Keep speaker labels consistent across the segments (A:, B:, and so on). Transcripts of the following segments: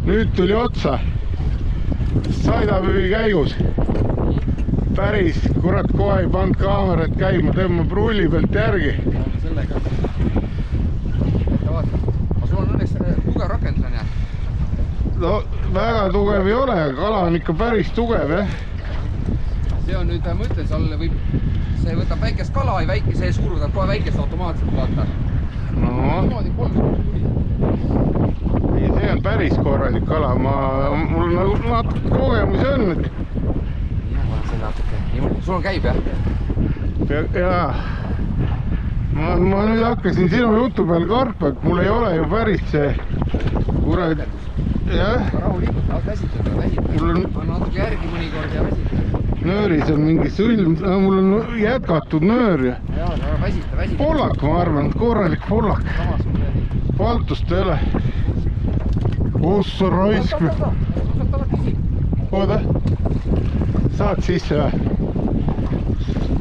A: nüüd tuli otsa. Saidapüügi käigus. Päris, kurat, kohe ei pannud kaamerat käima, tõmbab rulli pealt järgi.
B: Sellega. Vaata, sul on õnneks tugev rakendus on jah?
A: No väga tugev ei ole, kala on ikka päris tugev, jah.
B: See on nüüd, ma ütlen, see võtab väikest kala ja see suur võtab kohe väikest automaatselt, vaata.
A: No.
B: Niimoodi 3 tuli.
A: Ei, see on päris korralik kala, mul nagu natuke kogemusi on.
B: Mina panen selle natuke. Sul on käib, jah?
A: Jaa. Ma nüüd hakkasin sinu jutu peal karpa, et mul ei ole ju päris see kurat. Jah.
B: Rahulikult, väsitud.
A: Mul on
B: natuke järgi mõnikord ja väsitud.
A: Nööris on mingi sõlm, mul on jätkatud nöör ja
B: väsita.
A: Pollak, ma arvan, korralik pollak. Paltust ei ole. Ossa raisk. Oota, saad sisse või?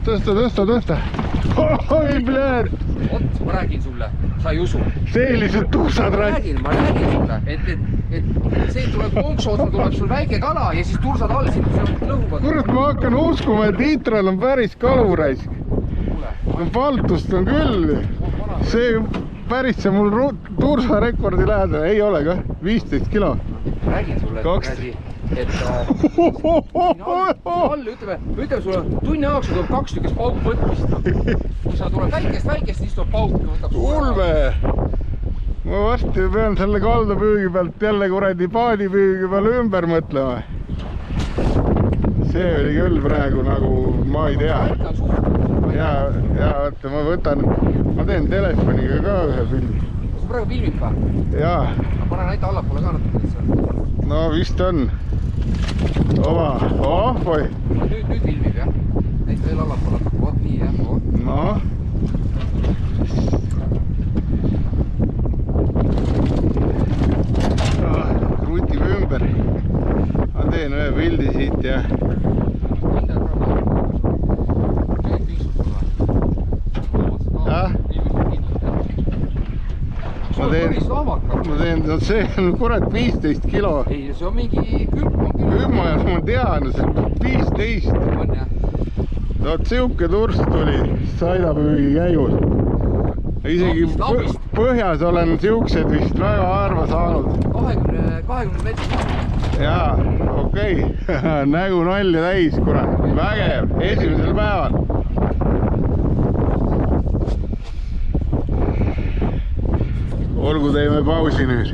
A: Tõsta. Oi, blöör!
B: Oot, ma räägin sulle, sa ei usu.
A: Sellised tursad raisk.
B: Ma räägin sulle, et see tuleb konksu otsa, tuleb sul väike kala ja siis tursad all sind lõhuvad.
A: Kurat, ma hakkan uskuma, et Itral on päris kaluraisk. Paltust on küll. See päris see mul tursa rekordi lähedal ei ole ka, 15 kilo.
B: Räägin sulle, et all, ütleme sulle, tunni ajaks tuleb 2 tükist pauk võtmist. Kui sa tuleb väikest, siis tuleb pauk.
A: Ulme! Ma varsti pean selle kaldapüügi pealt jälle kuradi paadipüügi peal ümber mõtlema. See oli küll praegu nagu, ma ei tea. Ja vaata, ma teen telefoniga ka ühe filmi.
B: Sa praegu filmid ka?
A: Jaa.
B: Ma panen näita allapoole ka natuke lihtsalt.
A: No vist on. Oi.
B: Nüüd filmib jah? Näita veel allapoole. Oot nii jah.
A: No. Krutib ümber. Ma teen ühe pildi siit ja ma teen, no see on kurat 15 kilo.
B: Ei, see on mingi külm.
A: Ma tean, see on 15.
B: On jah.
A: No siuke turst tuli saidapüügi käigus. Isegi põhjas olen siuksed vist väga harva saanud.
B: 20 meetrit.
A: Jaa, okei. Nägu nalja täis, kurat. Vägev, esimesel päeval. Olgu, teeme pausi nüüd.